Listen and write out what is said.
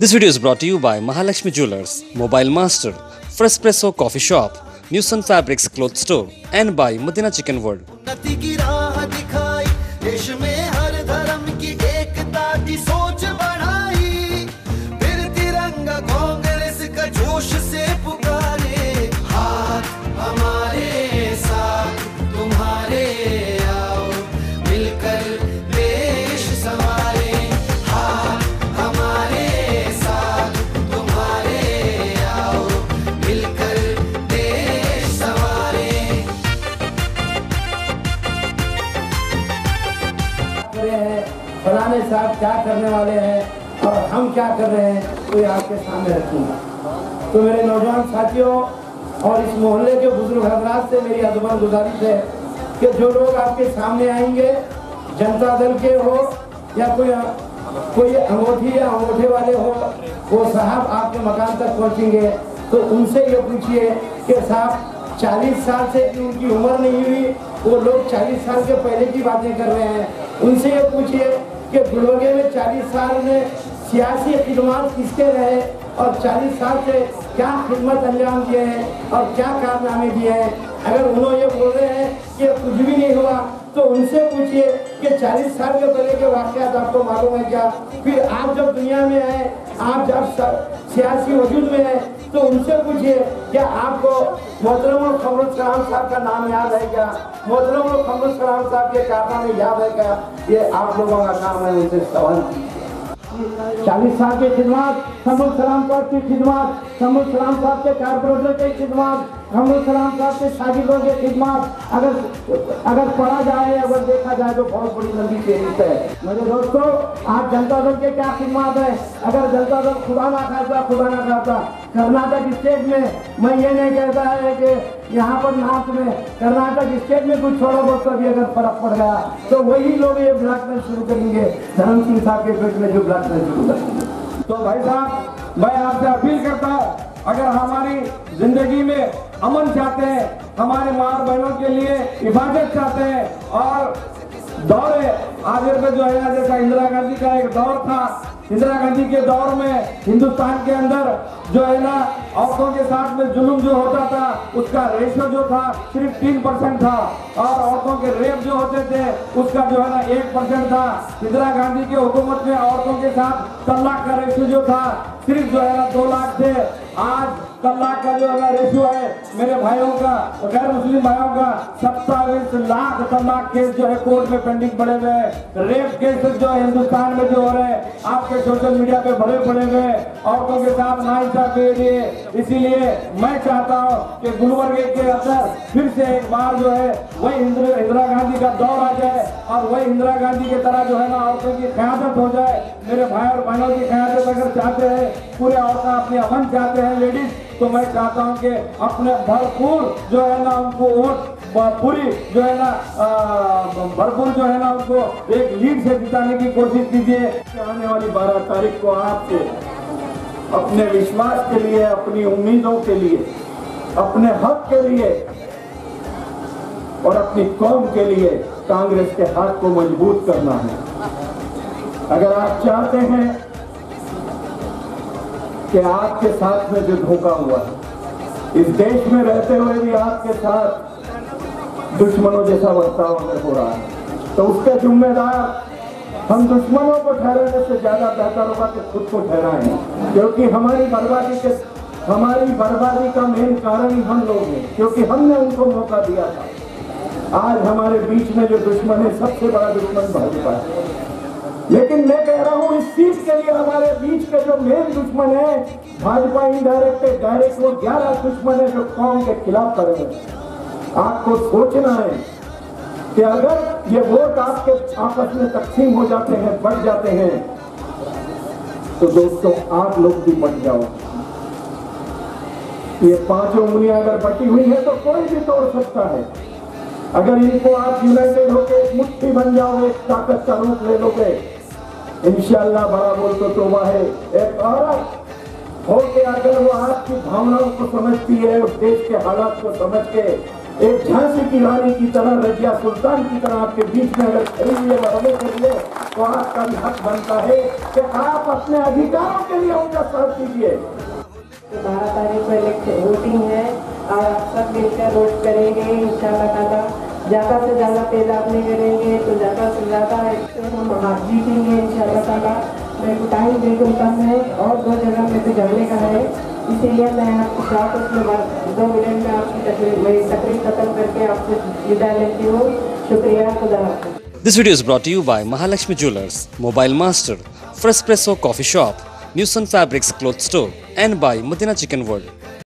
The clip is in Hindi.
This video is brought to you by Mahalakshmi Jewelers, Mobile Master, Frespresso Coffee Shop, New Sun Fabrics Cloth Store, and by Madina Chicken World. फलाने साहब क्या करने वाले हैं और हम क्या कर रहे हैं, तो ये आपके सामने रखूंगा। तो मेरे नौजवान साथियों और इस मोहल्ले के बुजुर्ग हजरात से मेरी अदबन गुजारिश है कि जो लोग आपके सामने आएंगे, जनता दल के हो या कोई अंगूठी या अंगूठे वाले हो, वो साहब आपके मकान तक पहुंचेंगे तो उनसे ये पूछिए कि साहब 40 साल से उनकी उम्र नहीं हुई, वो लोग 40 साल के पहले की बातें कर रहे हैं। उनसे ये पूछिए कि गुलबर्गे में 40 साल में सियासी खिदमत किसके रहे और 40 साल से क्या खिदमत अंजाम दिए हैं और क्या कारनामे दिए हैं। अगर उन्होंने ये बोल रहे हैं कि कुछ भी नहीं हुआ तो उनसे पूछिए कि 40 साल के पहले के वाक़यात आपको मालूम है क्या। फिर आप जब दुनिया में आए, आप जब सियासी वजूद में हैं, तो उनसे पूछिए क्या आपको मोहतरम कमरुल सलाम साहब का नाम याद है क्या, मोहतरम कमरुल सलाम साहब के कारनामे याद है क्या। ये आप लोगों का काम है उनसे सवाल कीजिए। 40 साल की खिदमत, कमरुल सलाम साहब की खिदमत, कमरुल सलाम साहब के कारपोरेटर की खिदमत, कमरुल सलाम साहब के शागिर्दों की खिदमत अगर पढ़ा जाए, अगर देखा जाए तो बहुत बड़ी लंबी फहरिस्त है। मेरे दोस्तों, आज जनता दल के क्या खिदमत है। अगर जनता दल खुदा ना खाता कर्नाटक स्टेट में, मैं ये नहीं कहता है कि यहाँ पर नॉर्थ में, कर्नाटक स्टेट में कुछ थोड़ा बहुत भी अगर फर्क पड़ गया तो वही लोग ये ब्लड प्रेशर शुरू करेंगे, धर्म सिंह साहब के पेट में जो ब्लड प्रेशर शुरू करेंगे। तो भाई साहब, मैं आपसे अपील करता हूँ, अगर हमारी जिंदगी में अमन चाहते हैं, हमारे माँ बहनों के लिए हिफाजत चाहते हैं और दौर है आगे पे जो है ना, जैसा इंदिरा गांधी का एक दौर था, इंदिरा गांधी के दौर में हिंदुस्तान के अंदर जो है ना औरतों के साथ में जुल्म जो होता था उसका रेशो जो था सिर्फ 3% था और औरतों के रेप जो होते थे उसका जो है ना 1% था। इंदिरा गांधी की हुकूमत में औरतों के साथ तलाक का रेशो जो था सिर्फ जो है ना 2 लाख थे। आज तलाक का जो है रेशियो है मेरे भाइयों का, गैर मुस्लिम भाइयों का 27 लाख तलाक केस जो है कोर्ट में पेंडिंग पड़े हुए हैं। रेप केसेस जो है हिंदुस्तान में जो हो रहे हैं आपके सोशल मीडिया पे भरे पड़े हुए औरतों के साथ नाइंसाफी हो रही है। इसीलिए मैं चाहता हूँ कि गुलबर्गे के अंदर फिर से एक बार जो है वही इंदिरा गांधी का दौर आ जाए और वही इंदिरा गांधी की तरह जो है ना औरतों की क़यादत हो जाए। मेरे भाई और बहनों की क़यादत अगर चाहते हैं, पूरे औरतें अपनी अमन चाहते हैं लेडीज, तो मैं चाहता हूं कि अपने भरपूर जो है ना उनको वोट पूरी जो है ना भरपूर जो है ना उनको एक लीड से जिताने की कोशिश कीजिए। आने वाली 12 तारीख को आपसे अपने विश्वास के लिए, अपनी उम्मीदों के लिए, अपने हक के लिए और अपनी कौम के लिए कांग्रेस के हाथ को मजबूत करना है। अगर आप चाहते हैं कि आपके साथ में जो धोखा हुआ है, इस देश में रहते हुए भी आपके साथ दुश्मनों जैसा बर्ताव अगर हो रहा है तो उसके जिम्मेदार हम दुश्मनों को ठहराने से ज्यादा बेहतर होगा कि खुद को ठहराएं, क्योंकि हमारी बर्बादी का मेन कारण ही हम लोग हैं, क्योंकि हमने उनको मौका दिया था। आज हमारे बीच में जो दुश्मन है, सबसे बड़ा दुश्मन भाजपा है। लेकिन मैं कह रहा हूं इस सीट के लिए हमारे बीच के जो मेन दुश्मन है भाजपा, इनडायरेक्ट डायरेक्ट वो 11 दुश्मन है जो कौम के खिलाफ खड़े हैं। आपको सोचना है कि अगर ये वोट आपके आपस में तकसीम हो जाते हैं, बढ़ जाते हैं, तो दोस्तों आप लोग भी बढ़ जाओ। ये 5 उंगलियां अगर बटी हुई है तो कोई भी तोड़ सकता है। अगर इनको आप यूनाइटेड होकर मुट्ठी बन जाओगे, ताकत का रूप ले लोगे, इंशाअल्लाह बड़ा बोल तो तोबा है। एक औरत होके अगर वो आपकी भावनाओं को समझती है, उस देश के हालात को समझ के एक झांसी की रानी की तरह, रजिया सुल्तान की तरह आपके बीच में अगर खड़ी हुई लड़ने के लिए, तो आपका भी हक बनता है कि आप अपने अधिकारों के लिए उनका साथ दीजिए। 12 तारीख को इलेक्शन वोटिंग है और आप सब मिलकर वोट करेंगे इंशाल्लाह ताला। ज़्यादा से ज़्यादा तेजाब नहीं करेंगे तो ज़्यादा से ज़्यादा हम हार जीतेंगे इंशाल्लाह ताला। मेरे को टाइम बिल्कुल कम है और 2 जगह में भी जाने का है, इसीलिए मैं आपके साथ उसमें 2 मिनट में आपकी मेरी तकरीर खत्म करके आपसे विदाई लेती हूँ। शुक्रिया, खुदा हाफ़िज़। This video is brought to you by Mahalakshmi Jewelers, Mobile Master, Frespresso Coffee Shop, Newson Fabrics Cloth Store and by Madina Chicken World.